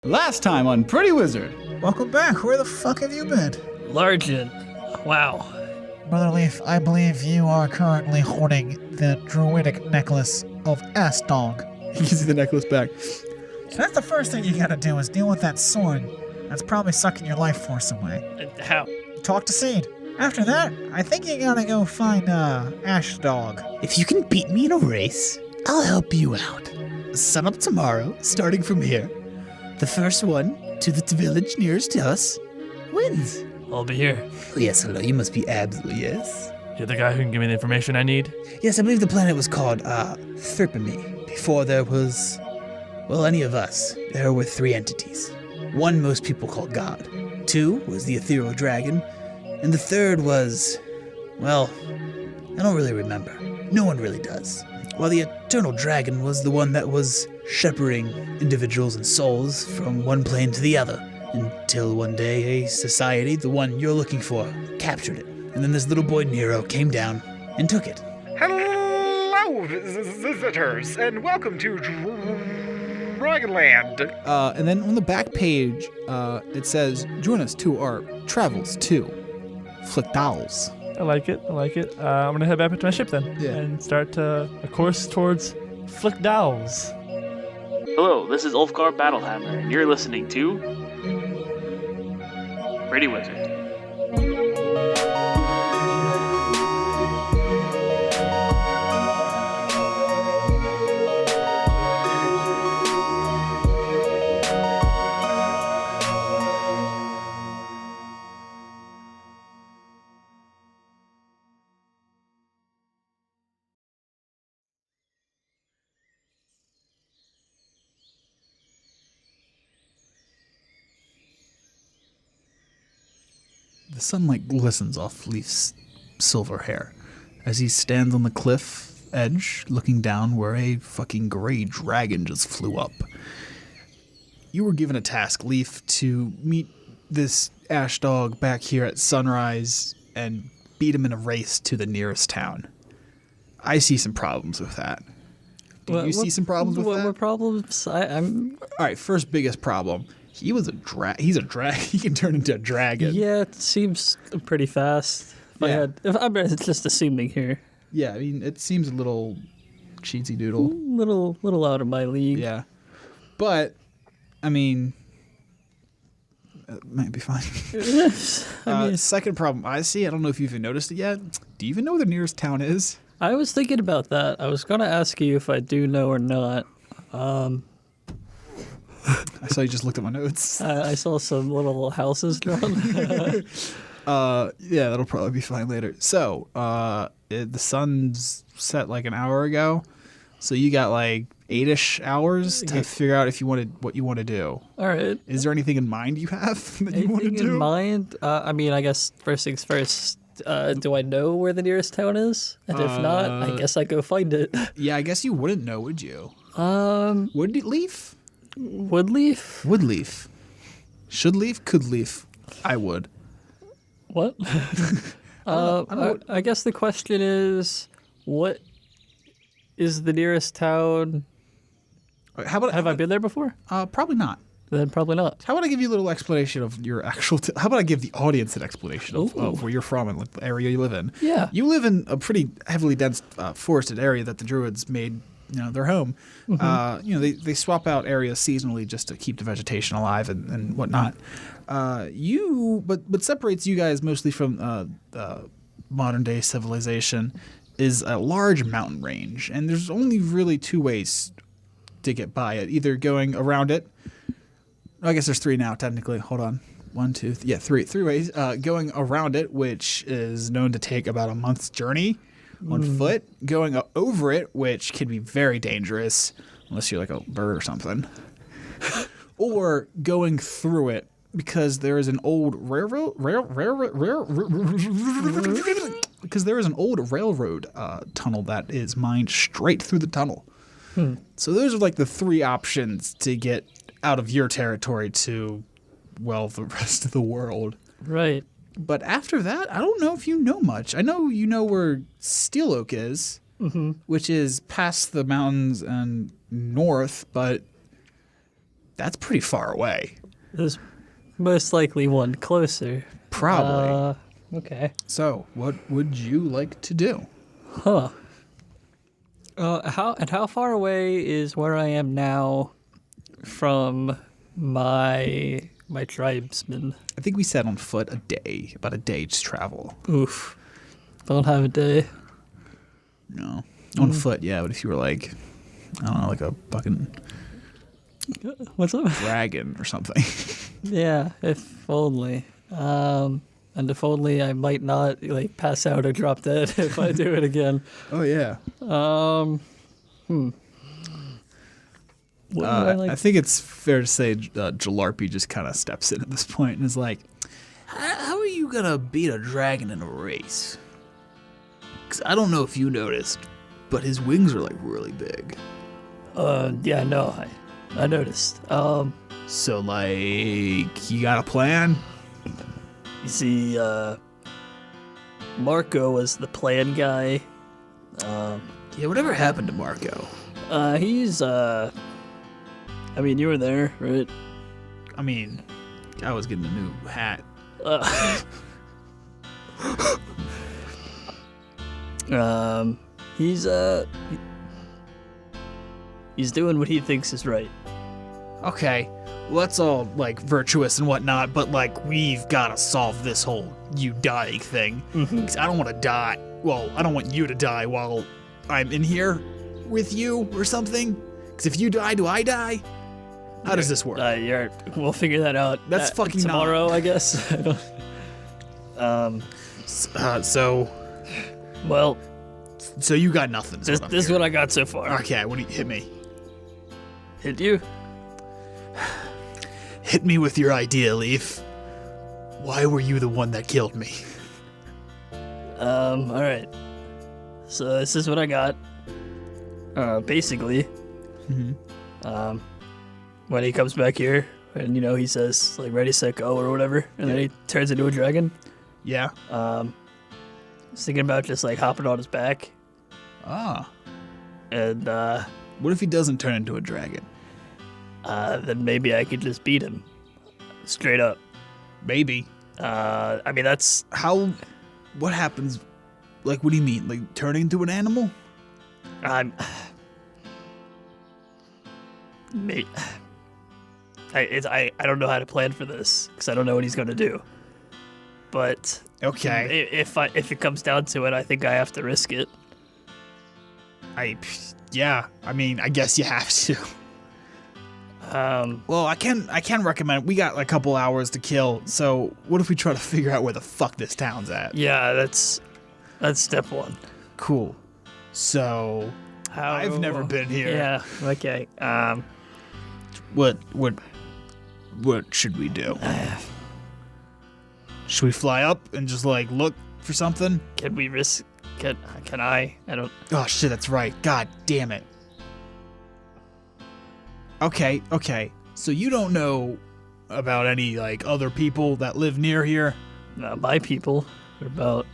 Last time on Pretty Wizard. Welcome back. Where the fuck have you been? Largent. Wow. Brother Leaf, I believe you are currently hoarding the druidic necklace of Ashdog. He gives you the necklace back. So that's the first thing you gotta do is deal with that sword. That's probably sucking your life force away. How? Talk to Seed. After that, I think you gotta go find Ashdog. If you can beat me in a race, I'll help you out. Sun up tomorrow, starting from here. The first one to the village nearest to us wins. I'll be here. Oh, yes, hello. You must be Abzael, yes? You're the guy who can give me the information I need? Yes, I believe the planet was called Therpamy. Before there was, well, any of us, there were 3 entities. 1 most people called God. 2 was the ethereal dragon. And the 3rd was, well, I don't really remember. No one really does. While the eternal dragon was the one that was shepherding individuals and souls from one plane to the other, until one day a society, the one you're looking for, captured it. And then this little boy Nero came down and took it. Hello, visitors, and welcome to Dragonland. And then on the back page, it says, join us to our travels to Flickdowels. I like it. I'm going to head back to my ship then. Yeah. And start a course towards Flickdowels. Hello, this is Ulfgar Battlehammer, and you're listening to Pretty Wizard. The sunlight glistens off Leaf's silver hair as he stands on the cliff edge looking down where a fucking gray dragon just flew up. You were given a task, Leaf, to meet this Ashdog back here at sunrise and beat him in a race to the nearest town. I see some problems with that. Do you see some problems with that? What problems? I'm. All right, first biggest problem. He's a he can turn into a dragon. Yeah, it seems pretty fast. I'm just assuming here. Yeah, I mean, it seems a little cheesy doodle. Little out of my league. Yeah. But, I mean, it might be fine. Second problem I see, I don't know if you've even noticed it yet. Do you even know where the nearest town is? I was thinking about that. I was going to ask you if I do know or not. I saw you just looked at my notes. I saw some little houses drawn. Yeah, that'll probably be fine later. So, the sun's set like an hour ago, so you got like 8-ish hours to figure out if you what you want to do. All right. Is there anything in mind you have that you want to Anything do? in mind? I mean, I guess first things first. Do I know where the nearest town is? And if not, I guess I go find it. Yeah, I guess you wouldn't know, would you? Woodleaf? Woodleaf. Should leaf? Could leaf? I would. What? I guess the question is, what is the nearest town? How about Have I been there before? Probably not. Then probably not. How about I give you a little explanation of your actual... how about I give the audience an explanation of where you're from and the area you live in? Yeah. You live in a pretty heavily dense forested area that the Druids made, their home. Mm-hmm. They swap out areas seasonally just to keep the vegetation alive and whatnot. What separates you guys mostly from modern day civilization is a large mountain range, and there's only really 2 ways to get by it. Either going around it. I guess there's 3 now, technically. Hold on. 1, 2, three ways. Going around it, which is known to take about a month's journey on foot. Going over it, which can be very dangerous, unless you're like a bird or something. Or going through it, because there is an old railroad tunnel that is mined straight through the tunnel. So those are like the 3 options to get out of your territory to, well, the rest of the world. Right. But after that, I don't know if you know much. I know you know where Steel Oak is, which is past the mountains and north, but That's pretty far away. There's most likely one closer. Probably. Okay. So, what would you like to do? Huh. How far away is where I am now from my tribesmen? I think we said on foot about a day's travel. Oof. Don't have a day. No. On foot, yeah, but if you were like, I don't know, like a fucking What's up? dragon or something. Yeah, if only. And if only I might not like pass out or drop dead if I do it again. Oh, yeah. What would I like? I think it's fair to say Jalarpy just kind of steps in at this point and is like, How are you gonna beat a dragon in a race? Because I don't know if you noticed, but his wings are like really big. Yeah, no, I noticed. so like, you got a plan? You see, Marco was the plan guy. Yeah, whatever happened to Marco? He's, I mean, you were there, right? I mean, I was getting a new hat. He's doing what he thinks is right. Okay, well, that's all, like, virtuous and whatnot, but, like, we've got to solve this whole you dying thing. 'Cause I don't want to die. Well, I don't want you to die while I'm in here with you or something. Because if you die, do I die? How does this work? We'll figure that out. That's fucking tomorrow, I guess. I don't. So Well, you got nothing. this is what I got so far. Okay, what do you hit me? Hit you? Hit me with your idea, Leaf. Why were you the one that killed me? All right. So this is what I got. Basically, when he comes back here, and he says like "ready, set, go" or whatever, and then he turns into a dragon. Yeah. I was thinking about just like hopping on his back, Ah. and What if he doesn't turn into a dragon? then maybe I could just beat him, straight up. Maybe. I mean that's What happens? Like, what do you mean? Like, turning into an animal? I don't know how to plan for this because I don't know what he's gonna do. But Okay. if it comes down to it, I think I have to risk it. Yeah. I mean, I guess you have to. Well, I can recommend. We got a couple hours to kill. So, what if we try to figure out where the fuck this town's at? Yeah, that's step one. Cool. So, I've never been here. Yeah. Okay. What should we do? Should we fly up and just like look for something? Can we risk? Can I? I don't. Oh shit, that's right. God damn it. Okay. So you don't know about any like other people that live near here? My people are about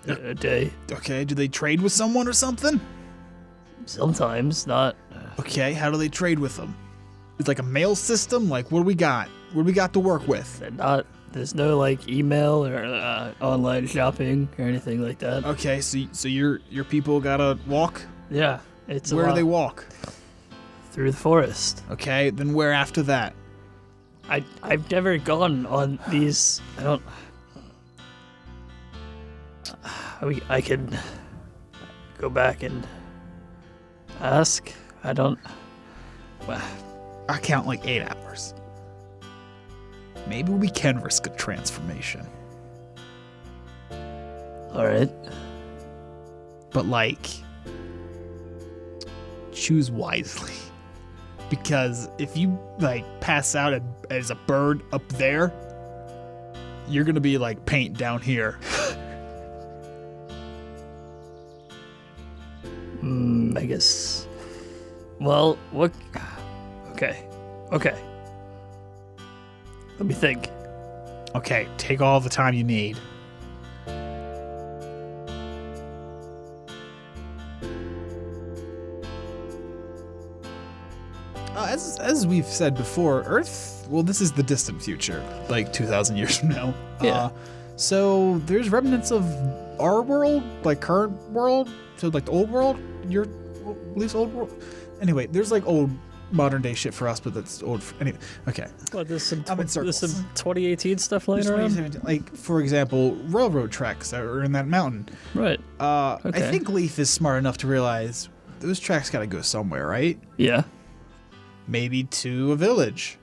a day. Okay, do they trade with someone or something? Sometimes not. Okay, how do they trade with them? It's like a mail system? Like, what do we got? What do we got to work with? They're not. There's no like email or online shopping or anything like that. Okay, so your people gotta walk? Yeah, it's a Where do lot. they walk? Through the forest. Okay, then where after that? I've never gone on these. I don't. I can go back and ask. I don't. I count like 8 hours. Maybe we can risk a transformation. All right. But like, choose wisely. Because if you like pass out as a bird up there, you're gonna be like paint down here. I guess. Well, what? Okay. Let me think. Okay, take all the time you need. as we've said before, Earth, well, this is the distant future, like 2,000 years from now. Yeah. So there's remnants of our world, like current world, so like the old world, your at least old world. Anyway, there's like old modern day shit for us, but that's old. Anyway, okay. What, there's some, I'm in there's some circles. 2018 stuff laying There's around? 2017 like, for example, railroad tracks that are in that mountain. Right. I Okay. think Leaf is smart enough to realize those tracks gotta go somewhere, right? Yeah. Maybe to a village.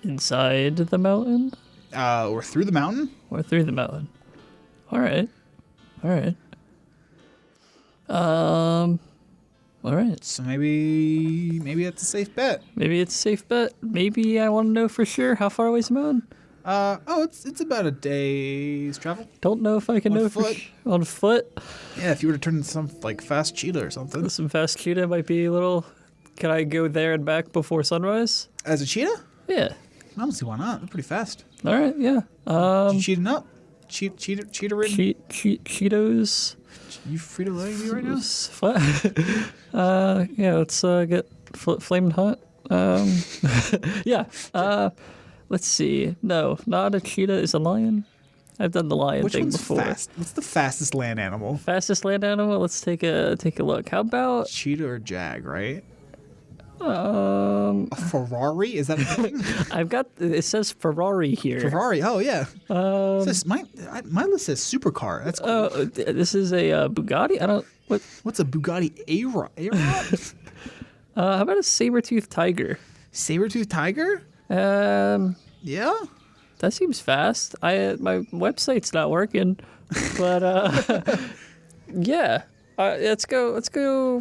Inside the mountain Or through the mountain. or through the mountain? All right. All right. All right. So maybe that's a safe bet. Maybe it's a safe bet. Maybe I want to know for sure how far away is the mountain. It's about a day's travel. Don't know if I can On know foot. on foot. Yeah, if you were to turn into some like fast cheetah or something. Some fast cheetah might be a little. Can I go there and back before sunrise? As a cheetah? Yeah. I don't see why not. They're pretty fast. All right. Yeah. You cheating up? Cheetah ridden? Cheetos. You free to lay me right now? Yeah. Let's get flaming hot. Yeah. Let's see. No, not a cheetah. Is a lion. I've done the lion Which thing one's before. fast? What's the fastest land animal? Fastest land animal. Let's take a look. How about Cheetah or jag, right? A Ferrari? Is that a thing? I've got. It says Ferrari here. Ferrari. Oh yeah. Mine list says supercar. That's cool. Oh, this is a Bugatti. I don't. What? What's a Bugatti A-Rod? How about a saber-toothed tiger? Saber-toothed tiger? Yeah. That seems fast. My website's not working, but yeah. Let's go.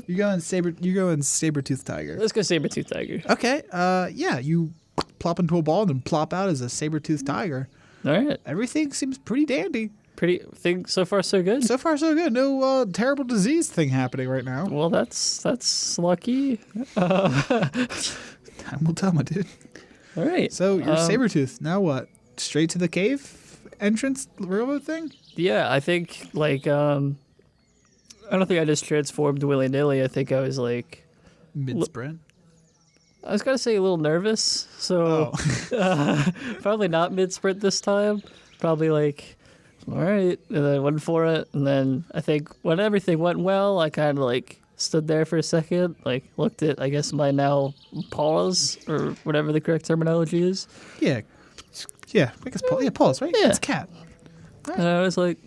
You're going saber-toothed tiger. Let's go saber-toothed tiger. Okay. Yeah. You plop into a ball and then plop out as a saber-toothed tiger. All right. Everything seems pretty dandy. Pretty thing so far so good. So far, so good. No terrible disease thing happening right now. Well, that's lucky. Time will tell, my dude. All right. So you're saber-toothed. Now what? Straight to the cave entrance railroad thing? Yeah, I think like I don't think I just transformed willy nilly. I think I was like Mid-sprint. I was gonna say a little nervous, so probably not mid sprint this time. Probably like, all right, and then went for it, and then I think when everything went well, I kind of like stood there for a second, like looked at I guess my now paws or whatever the correct terminology is, Yeah. Yeah. I guess pause, right? Yeah. It's cat. and I was like,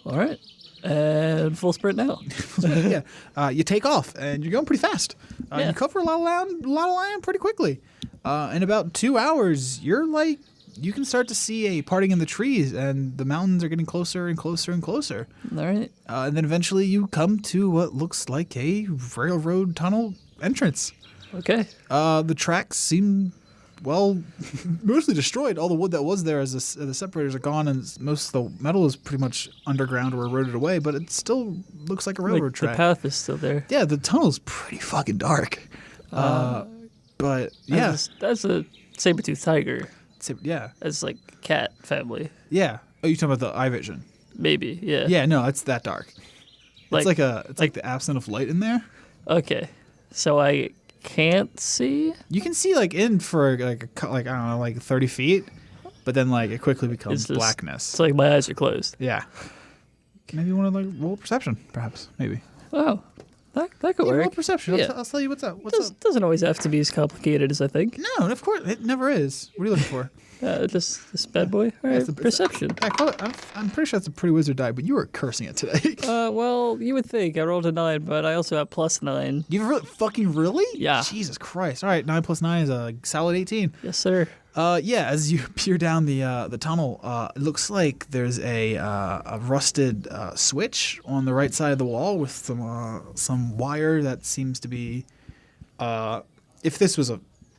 all right, and full sprint now. Yeah. You take off and you're going pretty fast. Yeah. You cover a lot of land pretty quickly. In about 2 hours, you're like, you can start to see a parting in the trees, and the mountains are getting closer and closer and closer. All right, And then eventually you come to what looks like a railroad tunnel entrance. okay, The tracks seem, well, mostly destroyed. All the wood that was there as the separators are gone, and most of the metal is pretty much underground or eroded away, but it still looks like a railroad like track. the path is still there. Yeah, the tunnel's pretty fucking dark. But yeah, That's a saber-toothed tiger. yeah, That's like cat family, yeah. Oh, you talking about the eye vision? maybe. Yeah. Yeah, no, it's that dark. Like- It's like the absence of light in there. Okay, so I can't see. You can see like in for like I don't know, like 30 feet, but then like it quickly becomes It's just- blackness. It's like my eyes are closed. Yeah. Maybe you want to like roll perception, perhaps. Maybe. Oh, that could Yeah, roll work. perception. Yeah. I'll tell you what's up. Doesn't always have to be as complicated as I think. No, of course it never is. What are you looking for? Just this bad boy. All right, It's a- perception. I'm pretty sure that's a pretty wizard die, but you were cursing it today. Well, you would think I rolled a 9, but I also have +9. You really? Yeah. Jesus Christ! All right, 9 plus 9 is a solid 18. Yes, sir. Yeah, as you peer down the tunnel, it looks like there's a rusted switch on the right side of the wall with some wire that seems to be.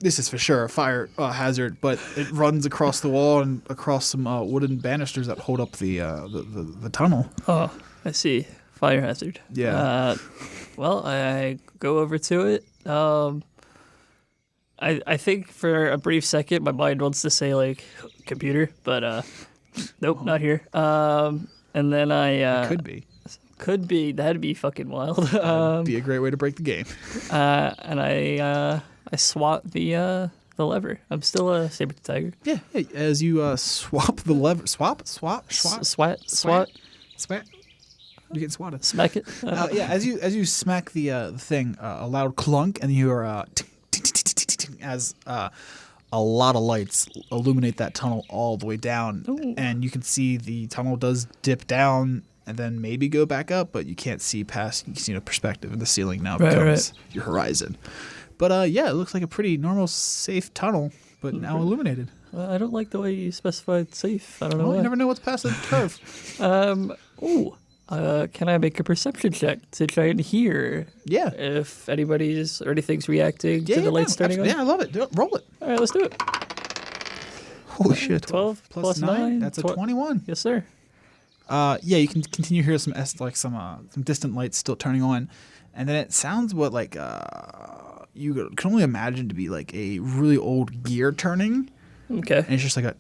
This is for sure a fire hazard, but it runs across the wall and across some wooden banisters that hold up the tunnel. Oh, I see. Fire hazard. Yeah. Well, I go over to it. I think for a brief second my mind wants to say like computer, but nope, not here. And then I could be that'd be fucking wild. That'd be a great way to break the game. And I I swat the lever. I'm still a saber tiger. Yeah. As you swap the lever, swat. Swat. You get swatted. Smack it. Yeah, as you smack the thing, a loud clunk, and you hear as a lot of lights illuminate that tunnel all the way down, and you can see the tunnel does dip down and then maybe go back up, but you can't see past. You can see no perspective, and the ceiling now becomes your horizon. But yeah, it looks like a pretty normal, safe tunnel, but now illuminated. I don't like the way you specified safe. I don't know Well, why. you never know what's past the curve. Can I make a perception check to try and hear Yeah. if anybody's or anything's reacting to the lights turning on? Yeah, I love it. Roll it. All right, let's do it. Holy shit. 12 plus 9. That's a 21. Yes, sir. Yeah, you can continue to hear some distant lights still turning on, and then it sounds what like you can only imagine to be like a really old gear turning, Okay. and it's just like a.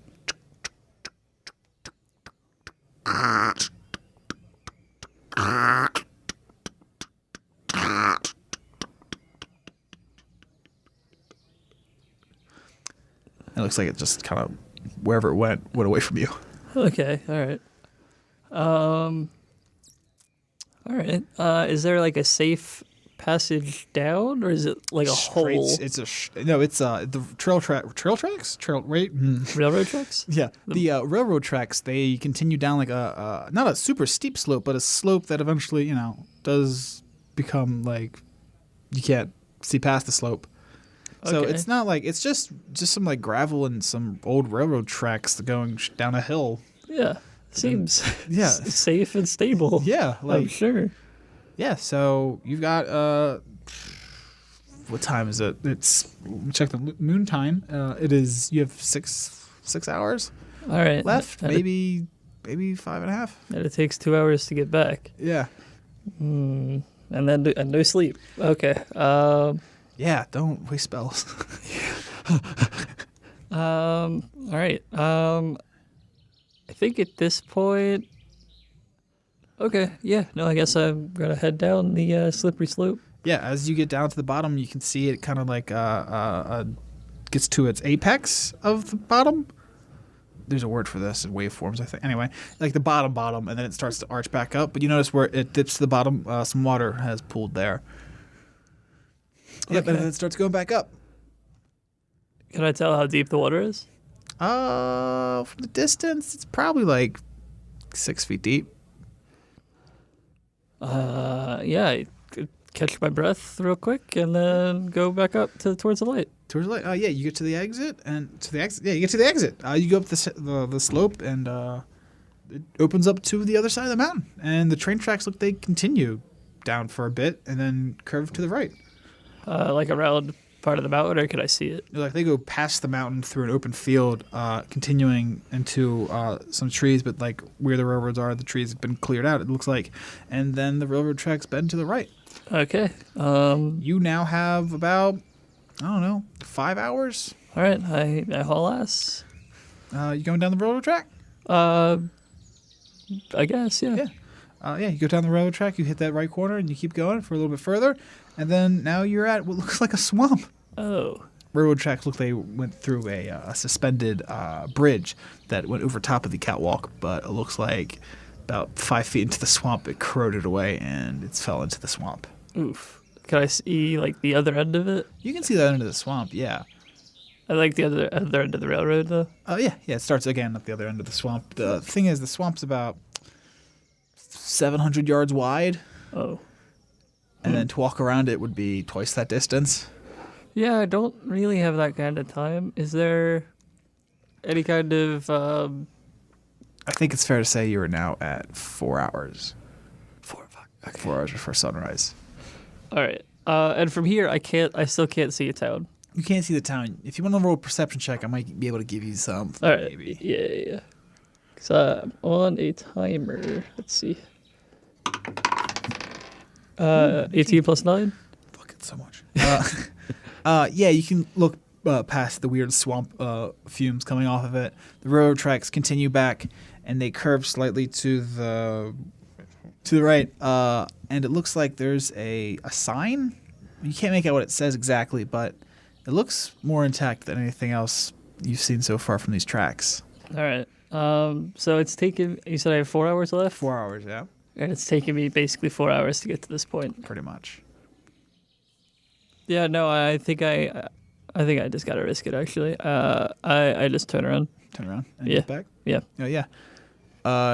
It looks like it just kind of wherever it went away from you. Okay. All right. All right. Is there like a safe passage down, or is it like a hole? It's the trail tracks. Railroad tracks? Yeah, the railroad tracks. They continue down like a not a super steep slope, but a slope that eventually does become like you can't see past the slope. So Okay. it's not like it's just some like gravel and some old railroad tracks going down a hill. Yeah. Seems Yeah. safe and stable. Yeah, I'm like sure. yeah. So you've got what time is it? It's check the moon time. It is you have six hours All right. left, And maybe 5.5. And it takes 2 hours to get back. Yeah. And then no sleep. Okay. Yeah, don't waste spells. All right. I think at this point. Okay. Yeah. No. I guess I'm gonna head down the slippery slope. Yeah, as you get down to the bottom, you can see it kind of like gets to its apex of the bottom. There's a word for this in waveforms, I think. Anyway, like the bottom, and then it starts to arch back up. But you notice where it dips to the bottom, some water has pooled there. Yep, and then it starts going back up. Can I tell how deep the water is? From the distance, it's probably like 6 feet deep. Yeah. I could catch my breath real quick and then go back up towards the light. Towards the light. Yeah, you get to the exit, and to the exit. Yeah, you get to the exit. You go up the slope, and it opens up to the other side of the mountain. And the train tracks look they continue down for a bit, and then curve to the right. Like around part of the mountain, or can I see it? Like they go past the mountain through an open field, continuing into some trees, but like where the railroads are, the trees have been cleared out. It looks like, and then the railroad tracks bend to the right. Okay. You now have about 5 hours. All right. I haul ass. You going down the railroad track? I guess. Yeah. Yeah. You go down the railroad track, you hit that right corner, and you keep going for a little bit further, and then now you're at what looks like a swamp. Oh. Railroad tracks look they went through a suspended bridge that went over top of the catwalk, but it looks like about 5 feet into the swamp, it corroded away, and it fell into the swamp. Oof. Can I see like the other end of it? You can see that end of the swamp, yeah. I like the other end of the railroad though. Oh, yeah. It starts again at the other end of the swamp. The thing is, the swamp's about 700 yards wide. Oh. And then to walk around it would be twice that distance. Yeah, I don't really have that kind of time. Is there any kind of I think it's fair to say you are now at 4 hours. 4 o'clock? Okay. 4 hours before sunrise. All right. And from here, I still can't see a town. You can't see the town. If you want to roll a perception check, I might be able to give you some. All right. Maybe. Yeah. So I'm on a timer. Let's see. 18 plus 9. Fuck it so much. Yeah, you can look past the weird swamp fumes coming off of it. The railroad tracks continue back, and they curve slightly to the right. And it looks like there's a sign. You can't make out what it says exactly, but it It looks more intact than anything else you've seen so far from these tracks. All right. So it's taken. You said I have 4 hours left. 4 hours, yeah, And it's taken me basically 4 hours to get to this point. pretty much. Yeah. No. I think I just gotta risk it. Actually. I just turn around. Turn around and Yeah. get back. Yeah. Oh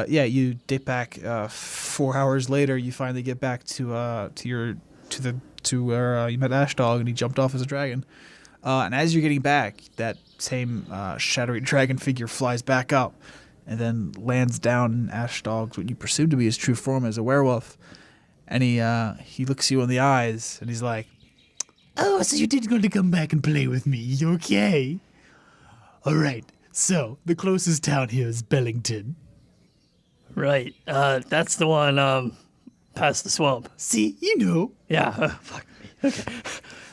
yeah. You dip back. 4 hours later, you finally get back to where you met Ashdog, and he jumped off as a dragon. And as you're getting back, that same shadowy dragon figure flies back up, and then lands down in Ashdog's what you presume to be his true form as a werewolf. And he looks you in the eyes, and he's like, Oh, so you did going to come back and play with me? You okay? All right. So the closest town here is Bellington. Right. That's the one. Past the swamp. See, you know. Yeah. Fuck me.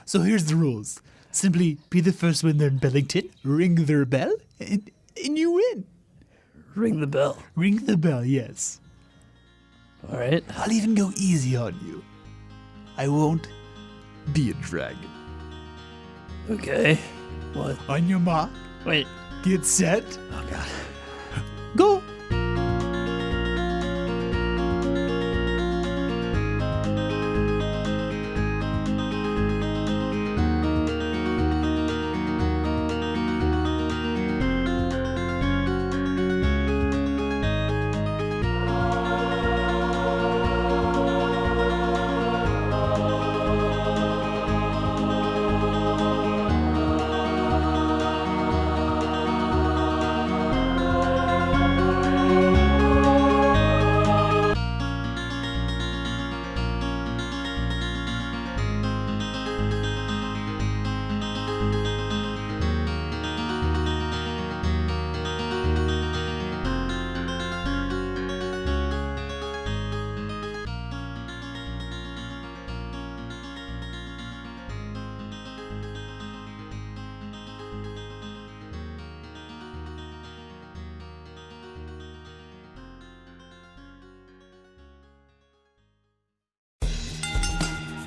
So here's the rules. Simply be the first one there in Bellington, ring their bell, and you win. Ring the bell. Ring the bell, yes. All right. I'll even go easy on you. I won't be a dragon. Okay. What? On your mark, Wait. get set, Oh God. go.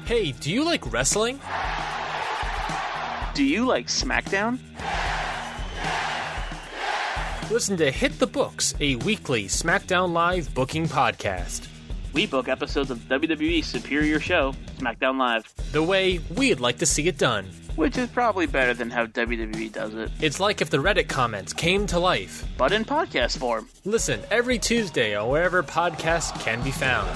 Hey, do you like wrestling? Do you like SmackDown? Listen to Hit the Books, a weekly SmackDown Live booking podcast. We book episodes of WWE's superior show, SmackDown Live, The way we'd like to see it done. which is probably better than how WWE does it, It's like if the Reddit comments came to life. but in podcast form. Listen every Tuesday on wherever podcasts can be found.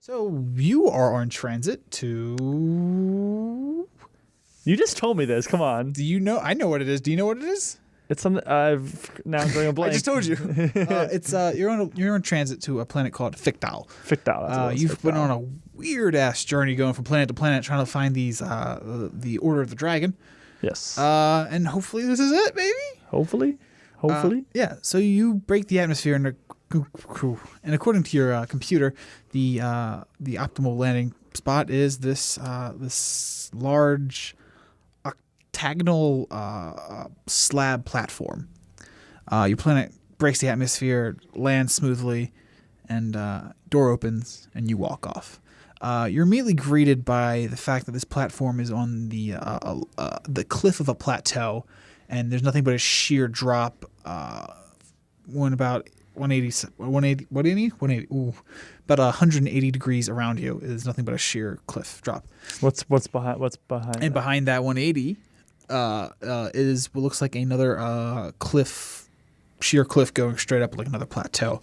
So you are on transit to. You just told me this. Come on. Do you know? I know what it is. Do you know what it is? It's something I've now I'm drawing a blank. I just told you. It's you're on transit to a planet called Fictal. Fictal. That's what it was, You've been Fictal. on a weird ass journey going from planet to planet trying to find these the Order of the Dragon. Yes. And hopefully this is it, baby. Hopefully. Yeah. So you break the atmosphere and according to your computer, the optimal landing spot is this large octagonal slab platform. Your planet breaks the atmosphere, lands smoothly, and door opens, and you walk off. You're immediately greeted by the fact that this platform is on the cliff of a plateau, and there's nothing but a sheer drop. About 180 degrees around you is nothing but a sheer cliff drop. What's behind? And behind that 180 is what looks like another sheer cliff going straight up like another plateau.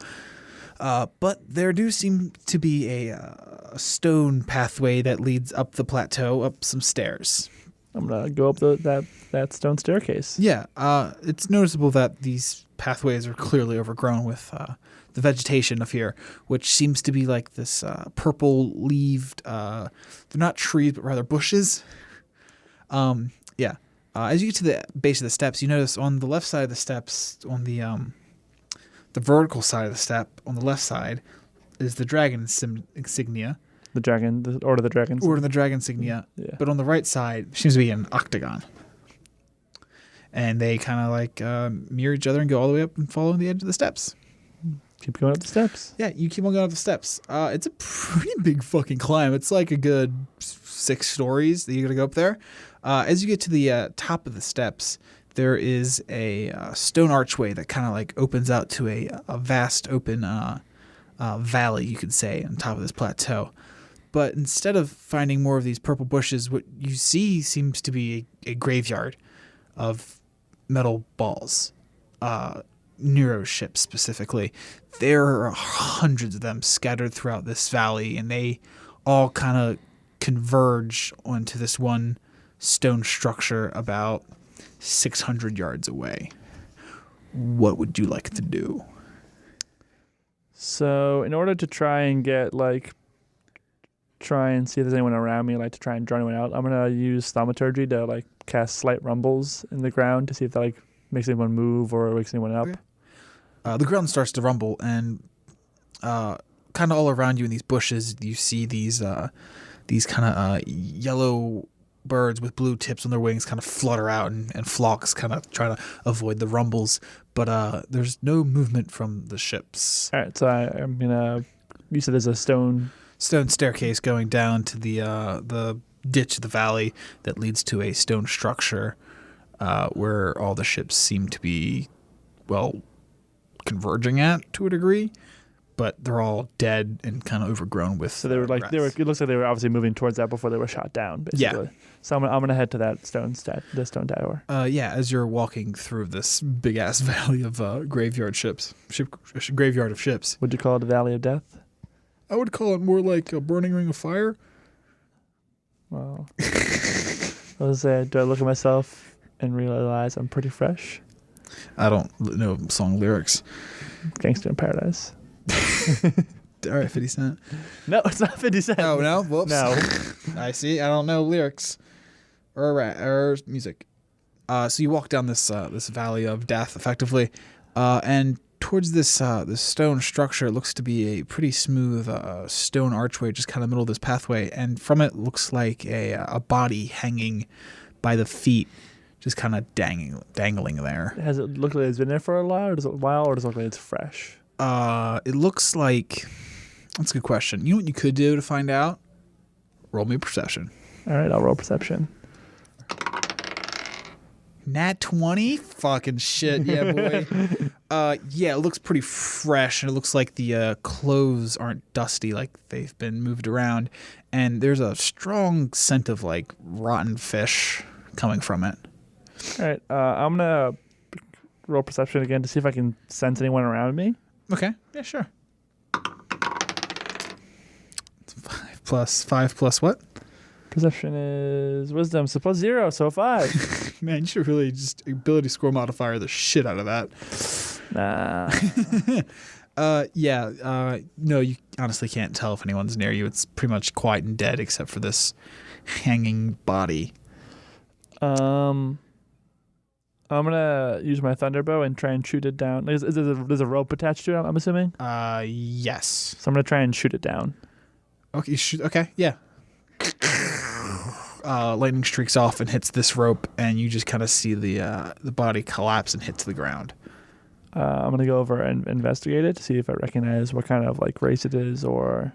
But there do seem to be a stone pathway that leads up the plateau, up some stairs. I'm gonna go up that stone staircase. Yeah, it's noticeable that these pathways are clearly overgrown with the vegetation of here, which seems to be like this purple-leaved. They're not trees, but rather bushes. Yeah. As you get to the base of the steps, you notice on the left side of the steps, on the vertical side of the step, on the left side, is the dragon insignia. The dragon, the Order of the Dragons. Order of the Dragon insignia. Yeah. But on the right side seems to be an octagon. And they kind of like mirror each other and go all the way up and follow the edge of the steps. Keep going up the steps. Yeah, you keep on going up the steps. It's a pretty big fucking climb. It's like a good 6 stories that you got to go up there. As you get to the top of the steps, there is a stone archway that kind of like opens out to a vast open valley, you could say, on top of this plateau. But instead of finding more of these purple bushes, what you see seems to be a graveyard of metal balls. Neuro ships specifically. There are hundreds of them scattered throughout this valley, and they all kind of converge onto this one stone structure about 600 yards away. What would you like to do? So in order to try and see if there's anyone around me, like to try and draw anyone out, I'm gonna use thaumaturgy to like cast slight rumbles in the ground to see if that like makes anyone move or wakes anyone up. Okay. The ground starts to rumble, and kind of all around you in these bushes, you see these kind of yellow birds with blue tips on their wings kind of flutter out, and flocks kind of try to avoid the rumbles. But there's no movement from the ships. All right, so I'm gonna. You said there's a stone Staircase going down to the ditch of the valley that leads to a stone structure where all the ships seem to be, well, converging at to a degree, but they're all dead and kind of overgrown with. So they were like rats. It looks like they were obviously moving towards that before they were shot down. Basically. Yeah. So I'm gonna head to that stone tower. Yeah, as you're walking through this big ass valley of graveyard of ships. Would you call it the Valley of Death? I would call it more like a burning ring of fire. Well, I was say, do I look at myself and realize I'm pretty fresh? I don't know song lyrics. Gangster in Paradise. All right, 50 Cent. No, it's not 50 Cent. Oh, no? Whoops. No. I see. I don't know lyrics or music. So you walk down this valley of death, effectively, and towards this stone structure, it looks to be a pretty smooth stone archway, just kind of middle of this pathway, and from it looks like a body hanging by the feet, just kind of dangling there. Has it looked like it's been there for a while, or does it look like it's fresh? It looks like. That's a good question. You know what you could do to find out? Roll me a perception. All right, I'll roll perception. Nat 20? Fucking shit, yeah, boy. Yeah, it looks pretty fresh, and it looks like the clothes aren't dusty, like they've been moved around, and there's a strong scent of like rotten fish coming from it. All right, I'm gonna roll perception again to see if I can sense anyone around me. Okay, yeah, sure. 5 plus what? Perception is wisdom, so plus 0, so 5. Man, you should really just ability score modifier the shit out of that. Nah. No, you honestly can't tell if anyone's near you. It's pretty much quiet and dead except for this hanging body. I'm gonna use my thunderbow and try and shoot it down. There's a rope attached to it, I'm assuming? Yes. So I'm gonna try and shoot it down. Okay, yeah. Lightning streaks off and hits this rope, and you just kind of see the body collapse and hit to the ground. I'm gonna go over and investigate it to see if I recognize what kind of like race it is, or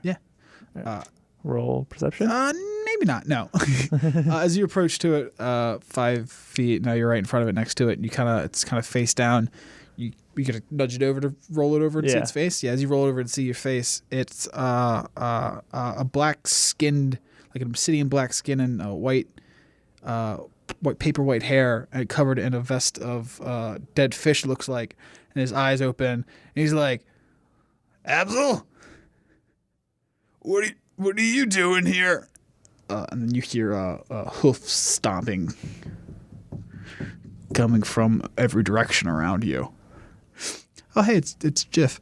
roll perception. Maybe not. No. As you approach to it, 5 feet. Now you're right in front of it, next to it. It's kind of face down. You gotta nudge it over to roll it over and see its face. Yeah, as you roll it over and see your face, it's a black skinned, like an obsidian black skin and white white hair, and covered in a vest of dead fish, looks like, and his eyes open, and he's like, Abzael, what are you doing here? And then you hear hoof stomping coming from every direction around you. Oh, hey, it's Jiff.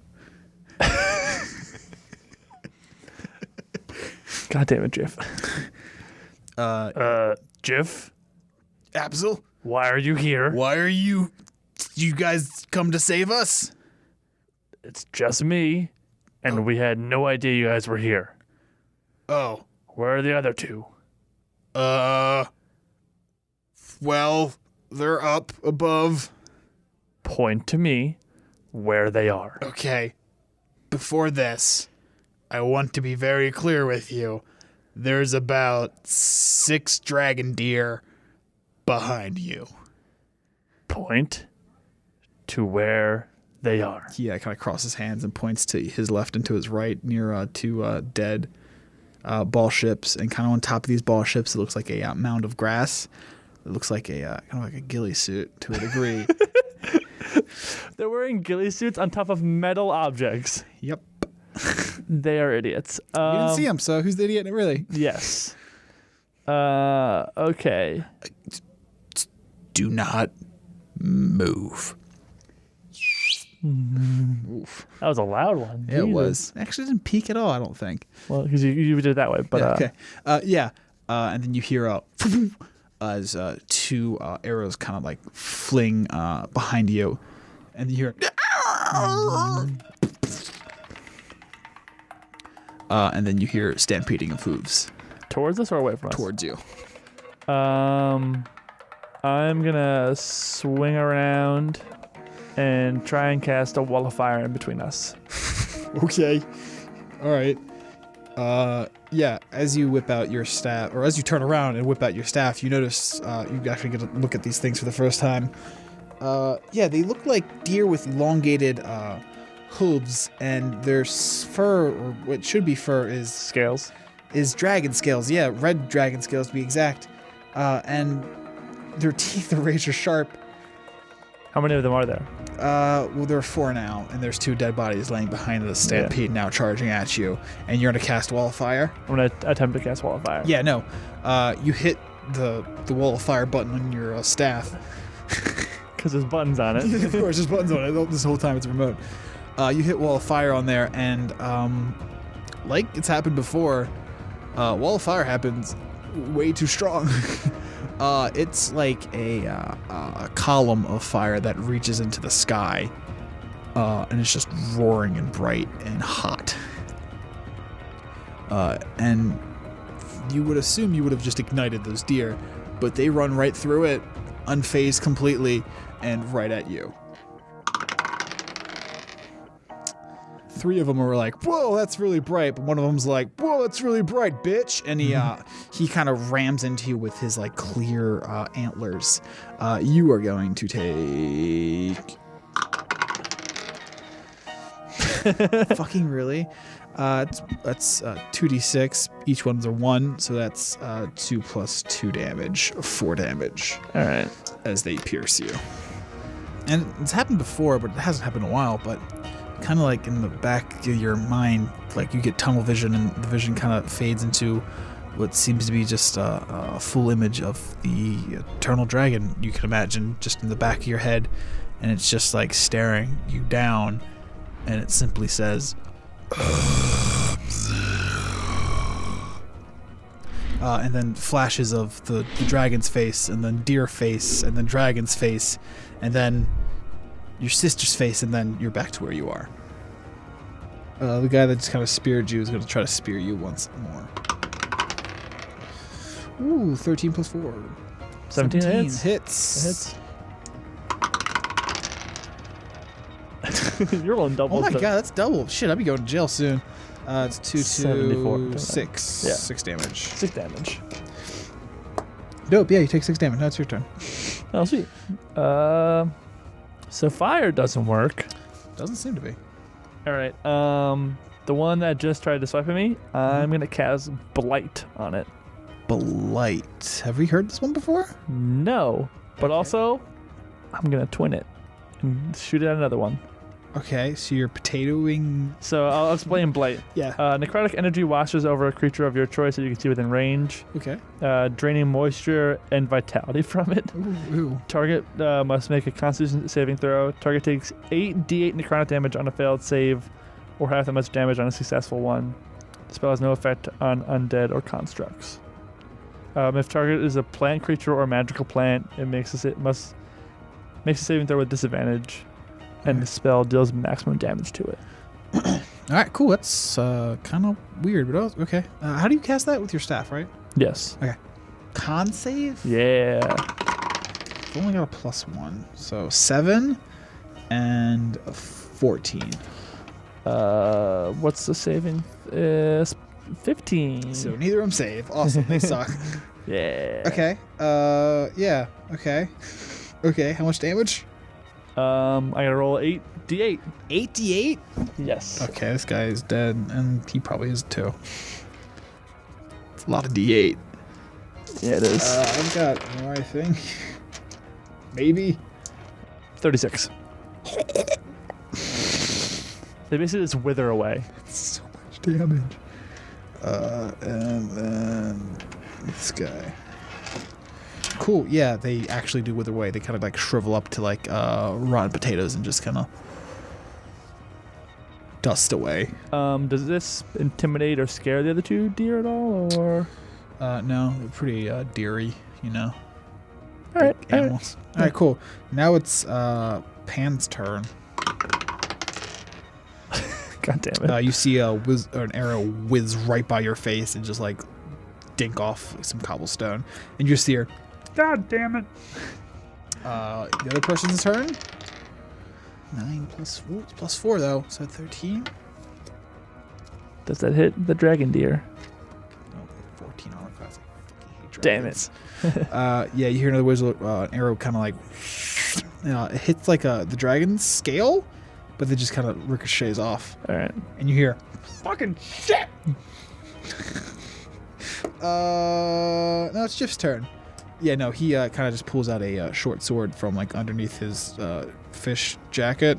God damn it, Jiff. Jiff? Abzael? Why are you here? Why are you guys come to save us? It's just me, and we had no idea you guys were here. Oh. Where are the other two? Well, they're up above. Point to me where they are. Okay. Before this, I want to be very clear with you. There's about 6 dragon deer behind you. Point to where they are. He kind of crosses hands and points to his left and to his right near two dead ball ships. And kind of on top of these ball ships, it looks like a mound of grass. It looks like a kind of like a ghillie suit to a degree. They're wearing ghillie suits on top of metal objects. Yep. They are idiots. You didn't see him, so who's the idiot, really? Yes. Okay. Do not move. Oof. That was a loud one. Yeah, it Jesus. was. Actually, didn't peak at all, I don't think. Well, because you did it that way. But Yeah, okay. And then you hear as 2 arrows kind of like fling behind you. And you hear... and then you hear stampeding of hooves towards us or away from us? towards you. I'm gonna swing around and try and cast a wall of fire in between us. Okay. All right. Yeah, as you whip out your staff, or as you turn around and whip out your staff, you notice you actually get to look at these things for the first time. Yeah, they look like deer with elongated hooves, and their fur, or what should be fur, Scales. is dragon scales. Yeah, red dragon scales to be exact. And their teeth are razor sharp. How many of them are there? Well, there are 4 now, and there's 2 dead bodies laying behind the stampede now charging at you, and you're gonna cast wall of fire. I'm gonna attempt to cast wall of fire. Yeah, no. You hit the wall of fire button on your staff. Because there's buttons on it. Of course, there's buttons on it. This whole time it's remote. You hit wall of fire on there, and like it's happened before, wall of fire happens way too strong. It's like a column of fire that reaches into the sky, and it's just roaring and bright and hot. And you would assume you would have just ignited those deer, but they run right through it, unfazed completely, and right at you. 3 of them were like, "Whoa, that's really bright," but one of them's like, "Whoa, that's really bright, bitch!" And he kind of rams into you with his like clear antlers. You are going to take. Fucking really? That's 2d6. Each one's a 1, so that's 2 plus 2 damage, 4 damage. All right. As they pierce you. And it's happened before, but it hasn't happened in a while. But kind of like in the back of your mind, like you get tunnel vision, and the vision kind of fades into what seems to be just a full image of the eternal dragon you can imagine just in the back of your head, and it's just like staring you down, and it simply says, and then flashes of the dragon's face, and then deer face, and then dragon's face, and then your sister's face, and then you're back to where you are. The guy that just kind of speared you is going to try to spear you once more. Ooh, 13 plus 4. 17 hits. Hits. You're rolling double. Oh my god, that's double. Shit, I'll be going to jail soon. It's 2, 74. 6. Yeah. 6 damage. 6 damage. Dope, yeah, you take 6 damage. Now it's your turn. Oh, sweet. So fire doesn't work. Doesn't seem to be. All right. The one that just tried to swipe at me, I'm gonna cast Blight on it. Blight. Have we heard this one before? No, but also I'm gonna twin it and shoot at another one. Okay, so you're potatoing. So I'll explain Blight. Yeah. Necrotic energy washes over a creature of your choice that you can see within range, Okay. draining moisture and vitality from it. Ooh. Target must make a Constitution saving throw. Target takes 8d8 necrotic damage on a failed save, or half that much damage on a successful one. The spell has no effect on undead or constructs. If target is a plant, creature, or magical plant, it makes a saving throw with disadvantage, and the spell deals maximum damage to it. All right, cool. That's kind of weird, but okay. How do you cast that with your staff, right? Yes. Okay. Con save? Yeah. I've only got a +1, so 7 and a 14. What's the saving? 15. So neither of them save. Awesome. They suck. Yeah. Okay. Yeah. Okay. Okay. How much damage? I gotta roll 8d8. 8d8? Yes. Okay, this guy is dead, and he probably is too. It's a lot of d8. Yeah, it is. I've got more, I think. Maybe. 36. They basically just wither away. So much damage. And then this guy. Cool. Yeah, they actually do wither away. They kind of like shrivel up to like rotten potatoes and just kind of dust away. Does this intimidate or scare the other two deer at all, or? No, they're pretty deery, you know. All right. Big animals. All right, cool. Now it's Pan's turn. God damn it. You see an arrow whiz right by your face and just like dink off some cobblestone, and you see her. God damn it. The other person's turn. 9 plus 4, it's +4 though, so 13. Does that hit the dragon deer? Oh, 14 armor class. I hate Damn dragons. Yeah, you hear another whistle. An arrow kind of like it hits like the dragon's scale, but then just kind of ricochets off. All right. And you hear, "Fucking shit!" No, it's Jif's turn. Yeah, no, he kind of just pulls out a short sword from like underneath his fish jacket.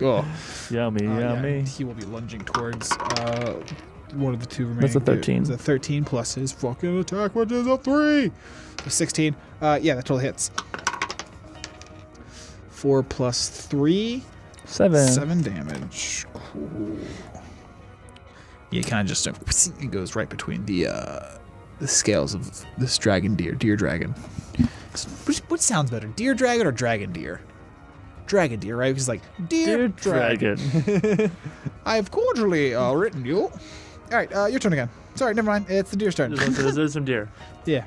Oh, Yummy, yummy. He will be lunging towards one of the two remaining. That's a 13. It's a 13 plus his fucking attack, which is a 3. So 16. Yeah, that totally hits. 4 plus 3. 7. 7 damage. Cool. Yeah, kind of just it goes right between the scales of this deer dragon. What sounds better, deer dragon or dragon deer? Dragon deer, right? Because like deer dragon. I have cordially written you. All right, your turn again. Sorry, never mind. It's the deer's turn. There's some deer. Yeah.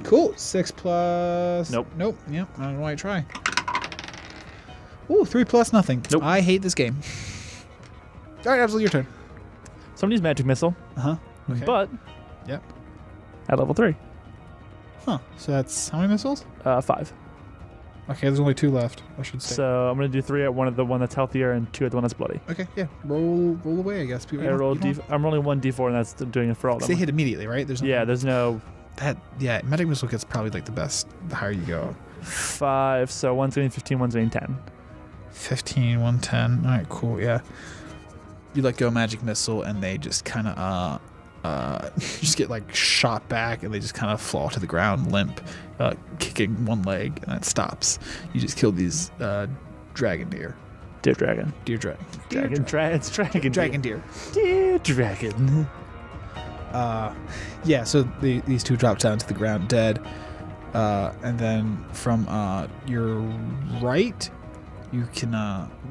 Cool. 6 plus. Nope. Nope. Yep. I don't know why I try. Ooh, 3 plus nothing. Nope. I hate this game. All right, Abzael, your turn. Somebody's magic missile. Uh-huh. Okay. But Yep. at level 3. Huh. So that's how many missiles? 5. Okay, there's only 2 left, I should say. So I'm gonna do 3 at the one that's healthier and 2 at the one that's bloody. Okay, yeah. Roll away, I guess. I'm rolling 1 d4 and that's doing it for all of They them. hit immediately, right? There's Yeah, there's no magic missile gets probably like the best the higher you go. 5, so one's getting 15, one's getting 10. 15, 110. All right, cool. Yeah. You let go magic missile, and they just kind of just get like shot back, and they just kind of fall to the ground limp, kicking one leg, and that stops. You just killed these dragon deer. Deer dragon. Deer dragon. It's dragon. Dragon deer. Deer dragon. Yeah. So these two drop down to the ground dead, and then from your right. You can,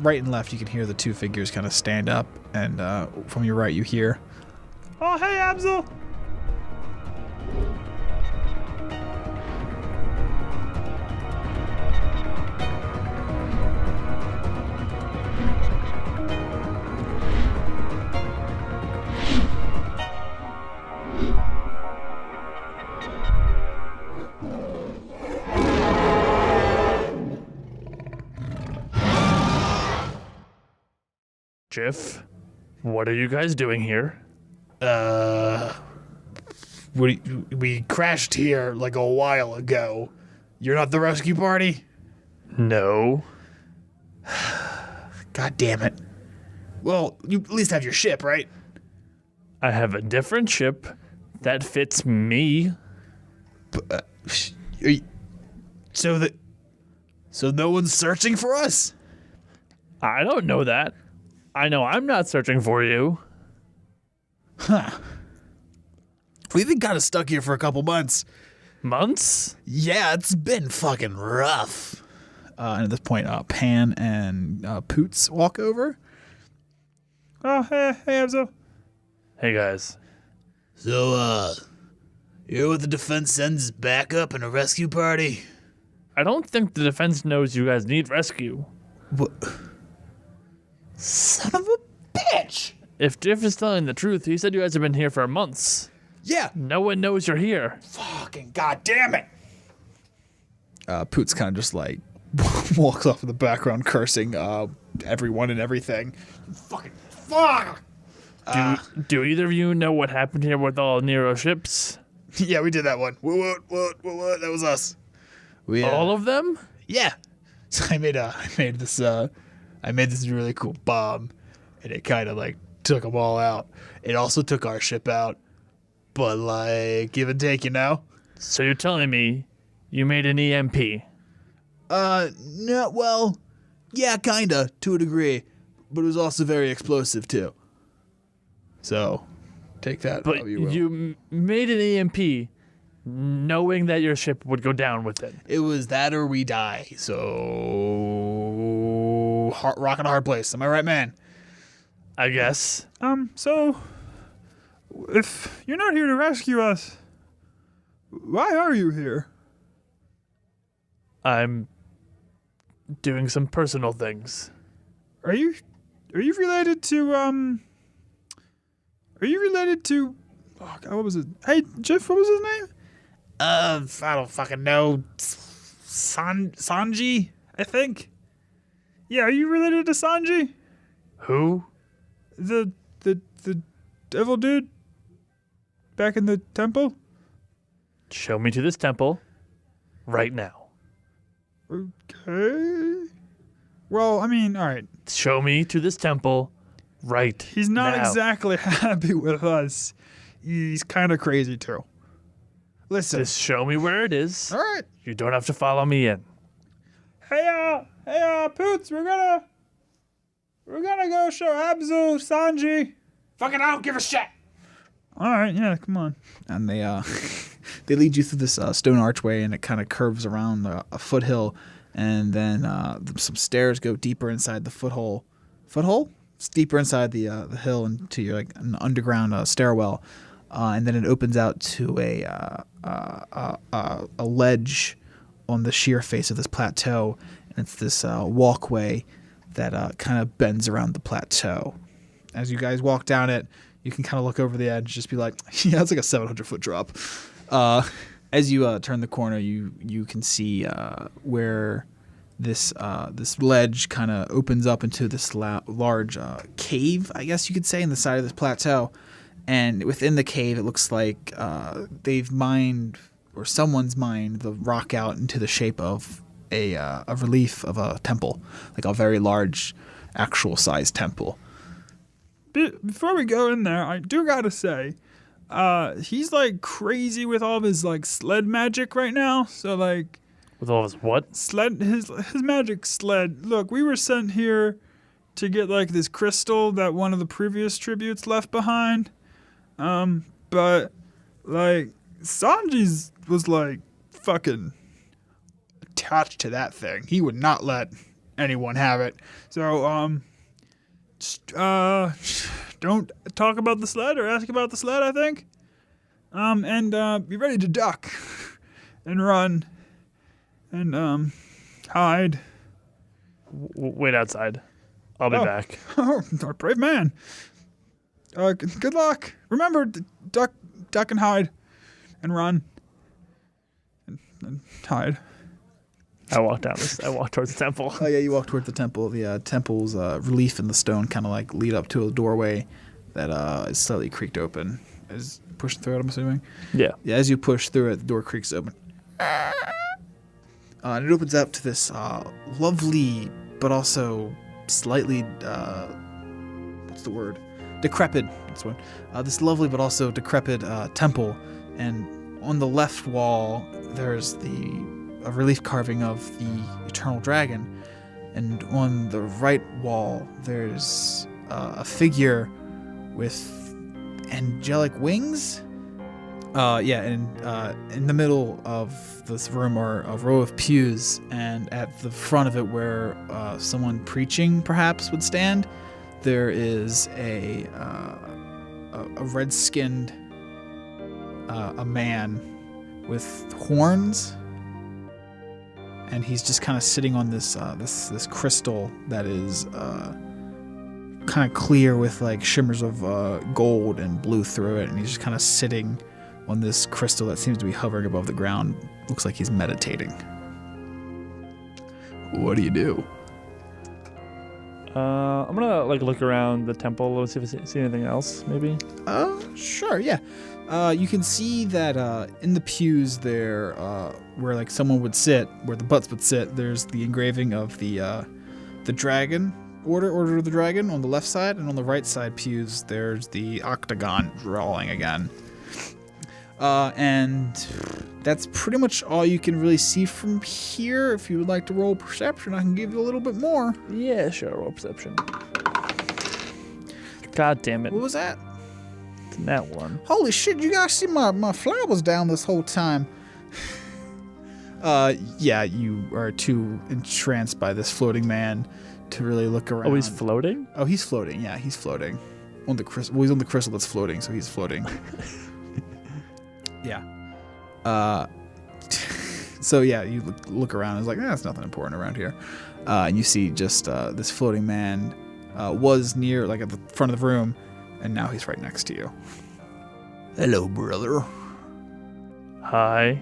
right and left, you can hear the 2 figures kind of stand up, and from your right, you hear, Oh, hey, Abzael! Jiff, what are you guys doing here? we crashed here like a while ago. You're not the rescue party? No. God damn it. Well, you at least have your ship, right? I have a different ship that fits me. So no one's searching for us? I don't know that. I know I'm not searching for you. Huh. We've been kind of stuck here for a couple months. Months? Yeah, it's been fucking rough. And at this point, Pan and Poots walk over. Oh, hey, Abzael. Hey, guys. So, you're with the defense sends backup and a rescue party? I don't think the defense knows you guys need rescue. What? Son of a bitch! If Jeff is telling the truth, he said you guys have been here for months. Yeah. No one knows you're here. Fucking goddamn it! Poots kind of just like walks off in the background, cursing everyone and everything. Fucking fuck! Do either of you know what happened here with all Nero ships? Yeah, we did that one. What? That was us. We, All of them? Yeah. So I made this really cool bomb, and it kind of like took them all out. It also took our ship out, but like give and take, you know. So you're telling me you made an EMP? No, well, yeah, kinda to a degree, but it was also very explosive too. So, take that. But how you will. you made an EMP knowing that your ship would go down with it. It was that or we die. So, rock in a hard place. Am I right, man? I guess. So, if you're not here to rescue us, why are you here? I'm doing some personal things. Are you related to, oh God, what was it? Hey, Jeff, what was his name? I don't fucking know. Sanji, I think. Yeah, are you related to Sanji? Who? The devil dude? Back in the temple? Show me to this temple right now. Okay. Well, I mean, all right. Show me to this temple right He's not now. exactly happy with us. He's kind of crazy too. Listen. Just show me where it is. All right. You don't have to follow me in. Hey, Poots, we're gonna go show Abzael Sanji. Fucking, I don't give a shit. All right, yeah, come on. And they they lead you through this stone archway, and it kind of curves around a foothill, and then some stairs go deeper inside the foothold. It's deeper inside the hill into your like an underground stairwell, and then it opens out to a ledge on the sheer face of this plateau, and it's this walkway that kind of bends around the plateau. As you guys walk down it, you can kind of look over the edge, just be like, yeah, it's like a 700-foot drop. As you turn the corner, you can see where this ledge kind of opens up into this large cave, I guess you could say, in the side of this plateau. And within the cave, it looks like they've mined, or someone's mined, the rock out into the shape of a relief of a temple, like a very large, actual-sized temple. Before we go in there, I do gotta say, he's like crazy with all of his like sled magic right now. So like, With all of his what? sled, his magic sled. Look, we were sent here to get like this crystal that one of the previous tributes left behind. But like Sanji's was like fucking attached to that thing. He would not let anyone have it. So don't talk about the sled or ask about the sled, I think. And be ready to duck and run and hide. Wait outside. I'll be back. Oh, our brave man. Good luck. Remember, duck and hide and run and hide. I walk towards the temple. Oh yeah, you walk toward the temple. The temple's relief in the stone kind of like lead up to a doorway that is slightly creaked open. Is pushing through it, I'm assuming. Yeah. Yeah, as you push through it, the door creaks open. And it opens up to this lovely, but also slightly, what's the word? Decrepit. That's one. This lovely, but also decrepit temple. And on the left wall, there's a relief carving of the eternal dragon. And on the right wall, there's a figure with angelic wings. In the middle of this room are a row of pews, and at the front of it, where someone preaching perhaps would stand, there is a red-skinned a man with horns, and he's just kind of sitting on this crystal that is kind of clear with like shimmers of gold and blue through it, and he's just kind of sitting on this crystal that seems to be hovering above the ground. Looks like he's meditating. What do you do? I'm gonna like look around the temple and see if I see anything else, maybe. Sure, yeah. You can see that in the pews there, where like someone would sit, where the butts would sit, there's the engraving of the dragon, Order of the Dragon on the left side, and on the right side pews there's the octagon drawing again. And that's pretty much all you can really see from here. If you would like to roll perception, I can give you a little bit more. Yeah, sure. Roll perception. God damn it! What was that? That one. Holy shit! You guys see my flowers down this whole time. Yeah, you are too entranced by this floating man to really look around. Oh, he's floating? Oh, he's floating. Yeah, he's floating. On the crystal. Well, he's on the crystal that's floating, so he's floating. Yeah. So yeah, you look around. It's like, that's nothing important around here. And you see just this floating man was near, like at the front of the room, and now he's right next to you. Hello, brother. Hi.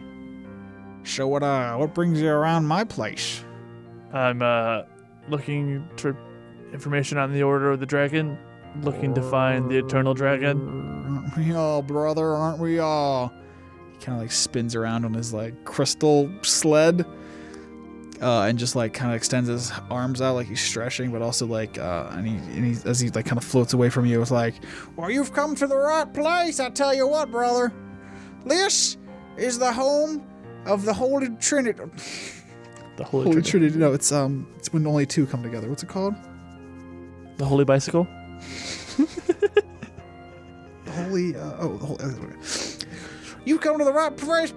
So what brings you around my place? I'm looking for information on the Order of the Dragon, looking to find the Eternal Dragon. Aren't we all, brother? Aren't we all? He kind of like spins around on his like crystal sled, and just like kind of extends his arms out like he's stretching, but also like and he as he like kind of floats away from you, it's like, well, you've come to the right place. I tell you what, brother, this is the home of the Holy Trinity. The Holy Trinity. No, it's when only two come together. What's it called? The Holy Bicycle. The Holy. You've come to the right place,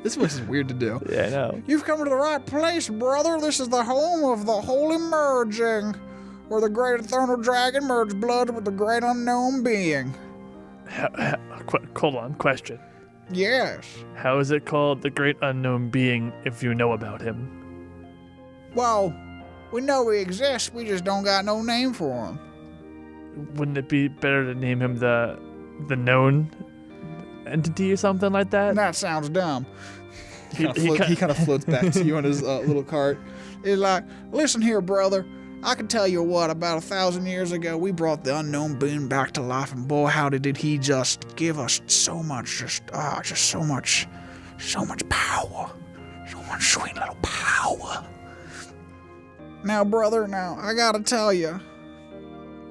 This voice is weird to do. Yeah, I know. You've come to the right place, brother. This is the home of the Holy Merging, where the great eternal dragon merged blood with the great unknown being. Hold on, question. Yes. How is it called the great unknown being if you know about him? Well, we know he exists. We just don't got no name for him. Wouldn't it be better to name him the known entity or something like that? That sounds dumb. He kind of floats back to you on his little cart. He's like, listen here, brother. I can tell you what, about 1,000 years ago, we brought the unknown being back to life, and boy, howdy did he just give us so much, just so much power. So much sweet little power. Now, brother, I gotta tell you,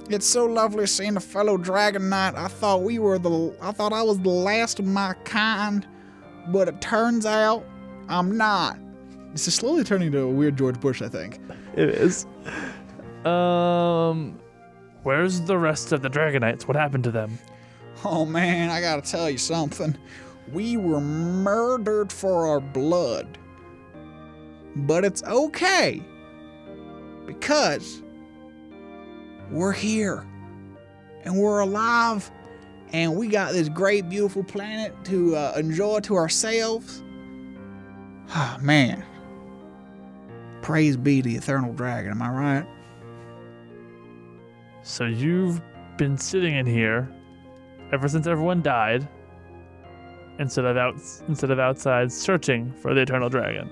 it's so lovely seeing a fellow Dragon Knight. I thought I was the last of my kind, but it turns out I'm not. This is slowly turning into a weird George Bush, I think. It is. Where's the rest of the Dragonites? What happened to them? Oh man, I gotta tell you something. We were murdered for our blood. But it's okay, because we're here, and we're alive, and we got this great, beautiful planet to enjoy to ourselves. Ah, man. Praise be the eternal dragon, am I right? So you've been sitting in here ever since everyone died, instead of outside searching for the eternal dragon.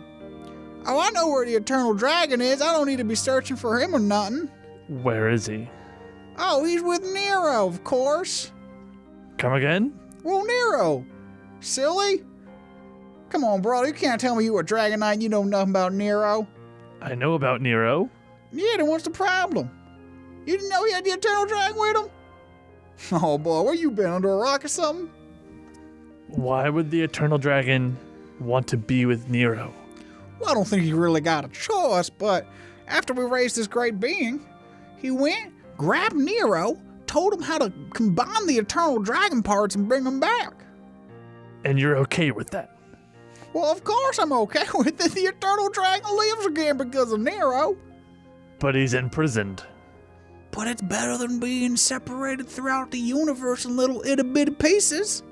Oh, I know where the eternal dragon is. I don't need to be searching for him or nothing. Where is he? Oh, he's with Nero, of course. Come again? Well, Nero. Silly. Come on, brother. You can't tell me you a Dragon Knight and you know nothing about Nero. I know about Nero. Yeah, then what's the problem? You didn't know he had the eternal dragon with him? Oh, boy, where you been, under a rock or something? Why would the eternal dragon want to be with Nero? Well, I don't think he really got a choice, but after we raised this great being, he went, grabbed Nero, told him how to combine the eternal dragon parts and bring them back. And you're okay with that? Well, of course I'm okay with it. The eternal dragon lives again because of Nero. But he's imprisoned. But it's better than being separated throughout the universe in little itty-bitty pieces.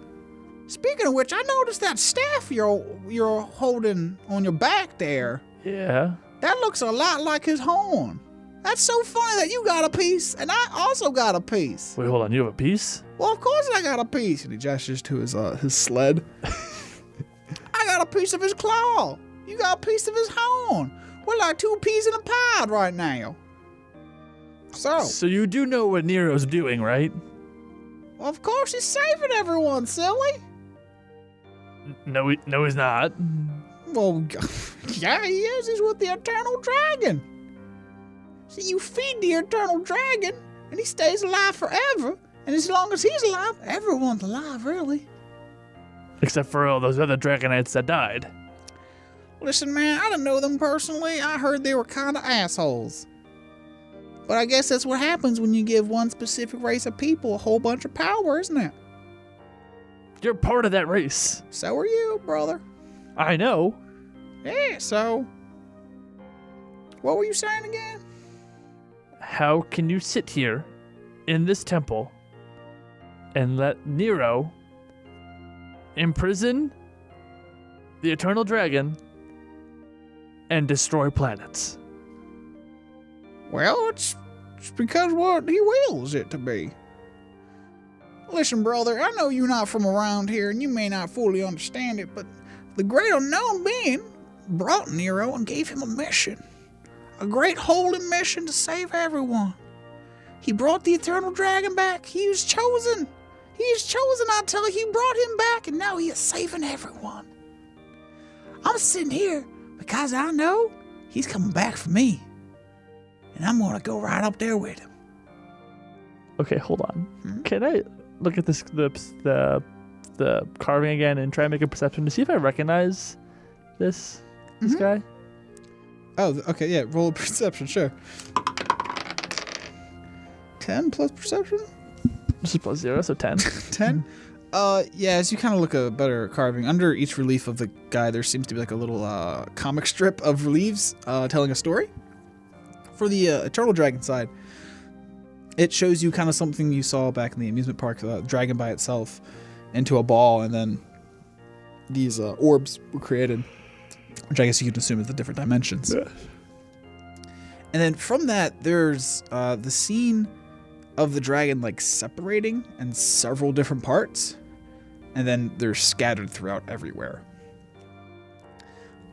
Speaking of which, I noticed that staff you're holding on your back there. Yeah. That looks a lot like his horn. That's so funny that you got a piece, and I also got a piece. Wait, hold on. You have a piece? Well, of course I got a piece. And he gestures to his sled. I got a piece of his claw. You got a piece of his horn. We're like two peas in a pod right now. So you do know what Nero's doing, right? Well, of course he's saving everyone, silly. No, he's not. Well, yeah, he is. He's with the Eternal Dragon. See, you feed the Eternal Dragon, and he stays alive forever. And as long as he's alive, everyone's alive, really. Except for all those other Dragonites that died. Listen, man, I didn't know them personally. I heard they were kind of assholes. But I guess that's what happens when you give one specific race of people a whole bunch of power, isn't it? You're part of that race. So are you, brother. I know. Yeah, so... What were you saying again? How can you sit here in this temple and let Nero imprison the Eternal Dragon and destroy planets? Well, it's because what he wills it to be. Listen, brother, I know you're not from around here and you may not fully understand it, but the great unknown being brought Nero and gave him a mission. A great holy mission to save everyone. He brought the Eternal Dragon back. He was chosen. He is chosen, I tell you. He brought him back and now he is saving everyone. I'm sitting here because I know he's coming back for me. And I'm going to go right up there with him. Okay, hold on. Can I look at this the carving again and try and make a perception to see if I recognize this guy? Oh, okay, yeah. Roll a perception, sure. 10 plus perception? This is plus 0, so 10. 10? Yeah, as you kind of look at a better carving, under each relief of the guy, there seems to be like a little comic strip of reliefs telling a story. For the Eternal Dragon side, it shows you kind of something you saw back in the amusement park, the dragon by itself into a ball, and then these orbs were created, which I guess you could assume is the different dimensions. Yeah. And then from that, there's the scene of the dragon like separating in several different parts, and then they're scattered throughout everywhere.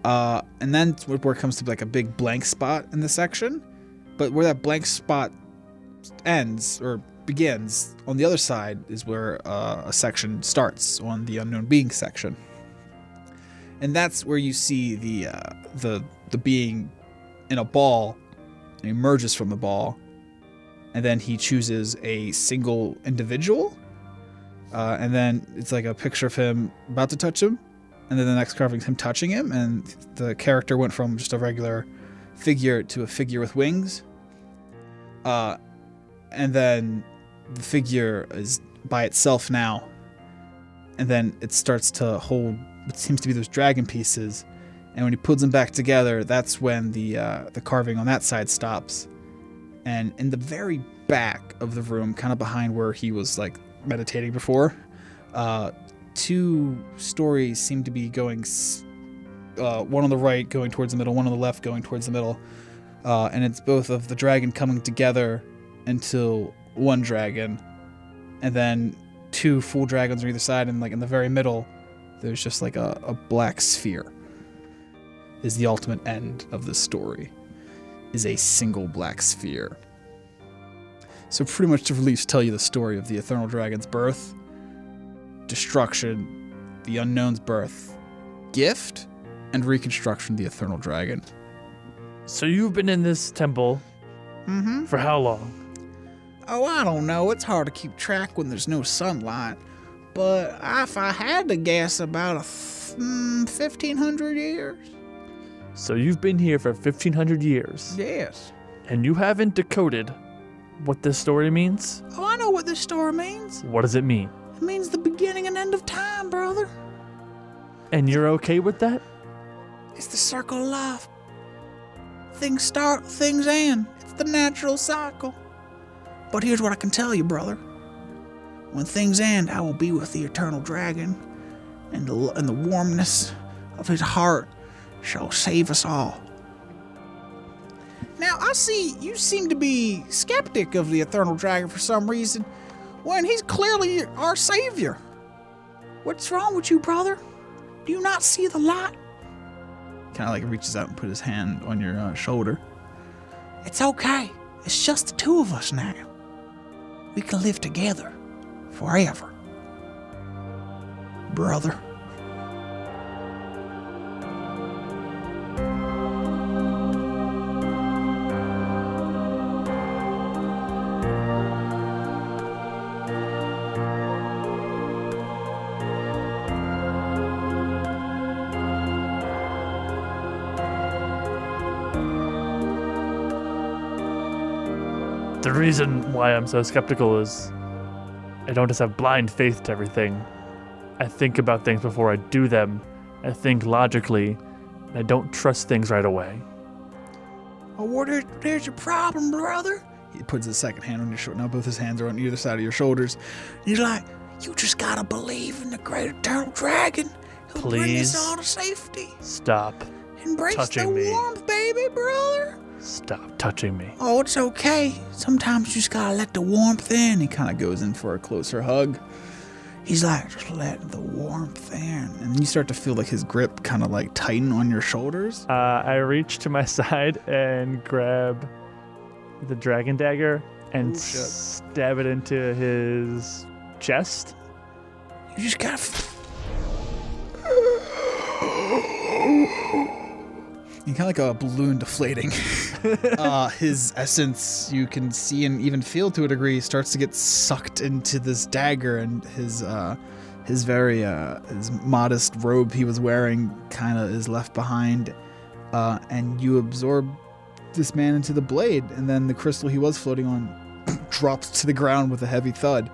And then where it comes to like a big blank spot in the section, but where that blank spot ends or begins, on the other side is where a section starts on the unknown being section. And that's where you see the being in a ball, and he emerges from the ball, and then he chooses a single individual, and then it's like a picture of him about to touch him, and then the next carving is him touching him, and the character went from just a regular figure to a figure with wings, and then the figure is by itself now, and then it starts to hold what seems to be those dragon pieces, and when he puts them back together, that's when the carving on that side stops. And in the very back of the room, kind of behind where he was like meditating before, two stories seem to be going, one on the right going towards the middle, one on the left going towards the middle, and it's both of the dragon coming together into one dragon, and then two full dragons on either side, and like in the very middle, there's just like a black sphere. Is the ultimate end of the story, is a single black sphere. So pretty much the reliefs tell you the story of the Eternal Dragon's birth, destruction, the Unknown's birth, gift, and reconstruction of the Eternal Dragon. So you've been in this temple for how long? Oh, I don't know. It's hard to keep track when there's no sunlight. But if I had to guess, about 1,500 years. So you've been here for 1,500 years. Yes. And you haven't decoded what this story means? Oh, I know what this story means? What does it mean? It means the beginning and end of time, brother. And you're okay with that? It's the circle of life. Things start, things end. It's the natural cycle. But here's what I can tell you, brother. When things end, I will be with the eternal dragon, and the warmness of his heart shall save us all. Now, I see you seem to be skeptic of the eternal dragon for some reason, when he's clearly our savior. What's wrong with you, brother? Do you not see the light? Kind of like reaches out and put his hand on your shoulder. It's okay. It's just the two of us now. We can live together forever. Brother. The reason why I'm so skeptical is I don't just have blind faith to everything. I think about things before I do them. I think logically, and I don't trust things right away. Oh, well, there's your problem, brother. He puts his second hand on your shoulder. Now both his hands are on either side of your shoulders. He's like, you just gotta believe in the great eternal dragon. He'll bring us all to safety. Stop Embrace touching the me. warmth, baby, brother. Stop touching me. Oh, it's okay. Sometimes you just gotta let the warmth in. He kind of goes in for a closer hug. He's like, just let the warmth in. And you start to feel like his grip kind of like tighten on your shoulders. I reach to my side and grab the dragon dagger and stab it into his chest. You just gotta... You kind of like a balloon deflating. His essence, you can see and even feel to a degree, starts to get sucked into this dagger, and his very his modest robe he was wearing kind of is left behind, and you absorb this man into the blade, and then the crystal he was floating on drops to the ground with a heavy thud.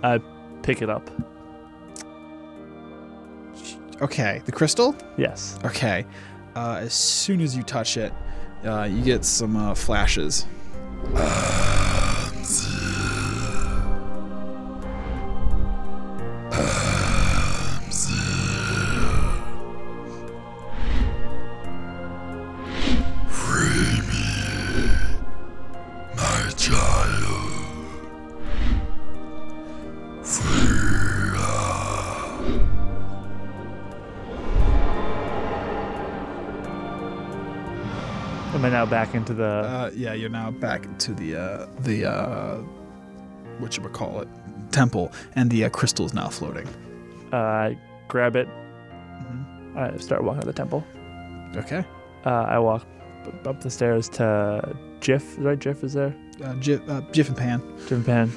I pick it up. Okay, the crystal? Yes. Okay. As soon as you touch it, you get some flashes. Free me, my child. Free Am I now back into the... Yeah, you're now back into the whatchamacallit, temple, and the crystal is now floating. I grab it. Mm-hmm. I start walking to the temple. Okay. I walk up the stairs to Jiff. Right, Jiff is there? Jiff and Pan. Jiff and Pan.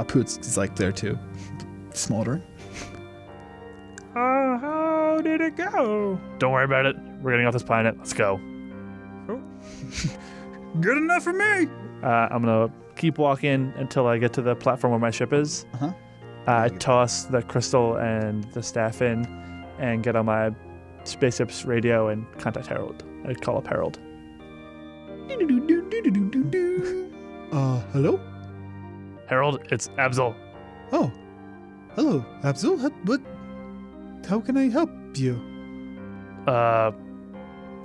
Poots is like there too, smoldering. How did it go? Don't worry about it. We're getting off this planet. Let's go. Good enough for me. I'm going to keep walking until I get to the platform where my ship is. Uh-huh. I toss the crystal and the staff in and get on my spaceship's radio and contact Harold. I call up Harold. Hello? Harold, it's Abzael. Oh. Hello, Abzael. How can I help you?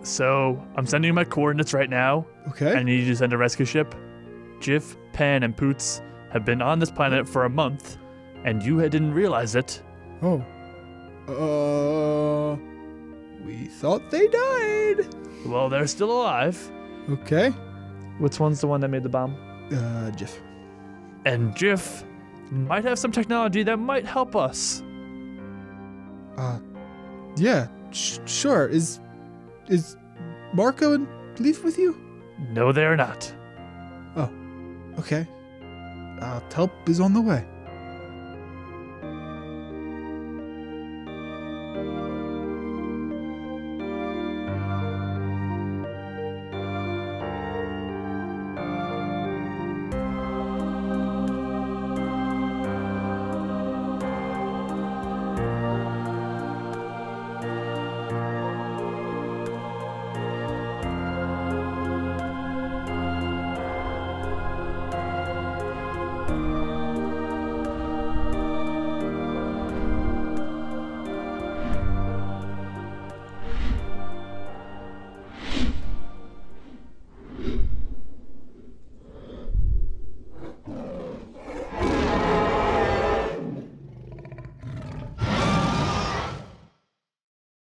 So I'm sending you my coordinates right now. Okay. I need you to send a rescue ship. Jiff, Pan, and Poots have been on this planet for a month, and you didn't realize it. Oh. We thought they died. Well, they're still alive. Okay. Which one's the one that made the bomb? Jiff. And Jiff might have some technology that might help us. Yeah, sure. Is Marco and Leaf with you? No, they're not. Oh, okay. Help is on the way.